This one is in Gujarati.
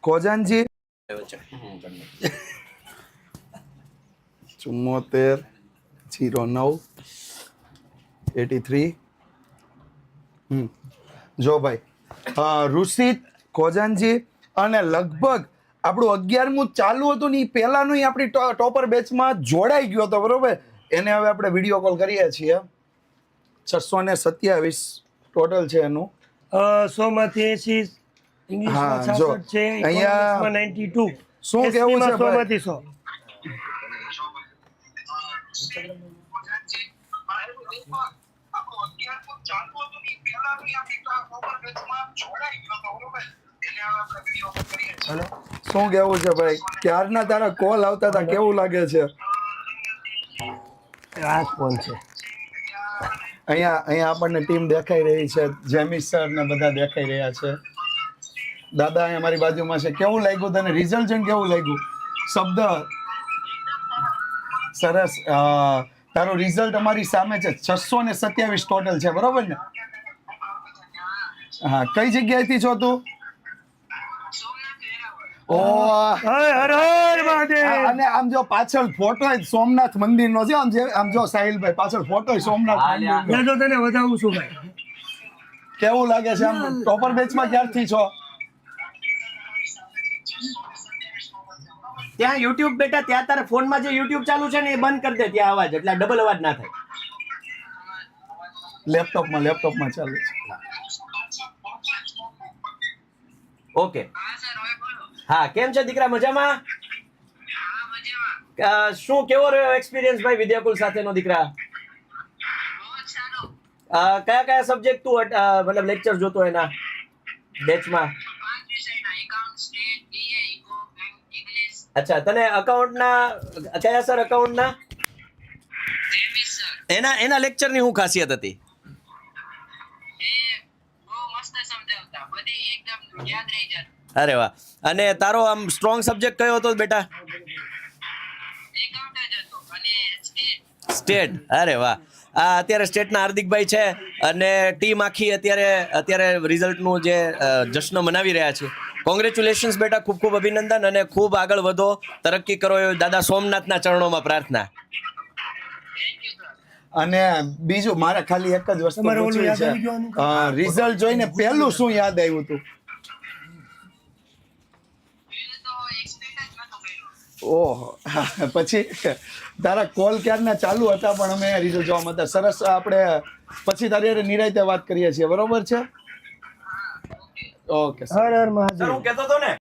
ખોજાનજી 7409 83 જો ભાઈ ઋષિત ખોજાનજી અને લગભગ આપણું 11મું ચાલુ હતું ને એ પહેલાનું આપણી ટોપર બેચમાં જોડાઈ ગયો હતો બરોબર. એને હવે આપણે વિડીયો કોલ કરીએ છીએ. 627 ટોટલ છે એનું. 100 માંથી 80 ઇંગ્લિશમાં 66 છે, ઇકોનોમિક્સમાં 92. શું કેવું છે 100 માંથી 100. શું કેવું છે ભાઈ? ક્યારના તારા કોલ આવતા હતા, કેવું લાગે છે? આ કોણ છે? અહીંયા આપણને ટીમ દેખાઈ રહી છે, જેમી સર ને બધા દેખાઈ રહ્યા છે. દાદા અહીંયા મારી બાજુમાં છે. કેવું લાગ્યું તને રિઝલ્ટ જોઈને? કેવું લાગ્યું? શબ્દ સરસ. તારું રિઝલ્ટ અમારી સામે છે. 627 ટોટલ છે બરોબર ને? હા, કઈ જગ્યાએથી છો તું? અને આમ જો પાછળ ફોટો સોમનાથ મંદિર નો છે. આમ જો સાહિલભાઈ પાછળ ફોટો સોમનાથ મંદિર. તો તને વધાવું છું ભાઈ. કેવું લાગે છે? આમ ટોપર બેચમાં ક્યારથી છો? ત્યાં યુટ્યુબ બેટા, ત્યાં તારા ફોનમાં જે યુટ્યુબ ચાલુ છે ને એ બંધ કરી દે, ત્યાં અવાજ એટલે ડબલ અવાજ ના થાય. લેપટોપમાં ચાલુ છે. ઓકે. હા, કેમ છે દીકરા? મજામાં? શું કેવો રહ્યો એક્સપિરિયન્સ ભાઈ વિદ્યાકુલ સાથેનો દીકરા? કયા કયા સબ્જેક્ટ તું મતલબ લેક્ચર જોતો એના બેચમાં? અચ્છા, તને અકાઉન્ટના કયા સર? અકાઉન્ટના એના લેક્ચરની શું ખાસિયત હતી? અરે વાહ. અને તારો આમ સ્ટ્રોંગ સબ્જેક્ટ કયો હતો બેટા? સ્ટેટ. અરે વાહ. અત્યારે સ્ટેટના હાર્દિકભાઈ છે અને ટીમ આખી અત્યારે રિઝલ્ટનું જે જશ્ન મનાવી રહ્યા છે. કોંગ્રેચ્યુલેશન્સ બેટા, ખૂબ ખૂબ અભિનંદન અને ખૂબ આગળ વધો, તરક્કી કરો એ દાદા સોમનાથના ચરણોમાં પ્રાર્થના. અને બીજું મારે ખાલી એક જ વસ્તુ પૂછવી છે. રિઝલ્ટ જોઈને પહેલું શું યાદ આવ્યું હતું? ઓહો. પછી તારા કોલ ક્યારના ચાલુ હતા પણ અમે રિઝલ્ટ જોવા હતા. સરસ. આપણે પછી તારી નિરાંતે વાત કરીએ છીએ, બરોબર છે? ઓકે. હર હર મહાદેવ. હું કહેતો હતો ને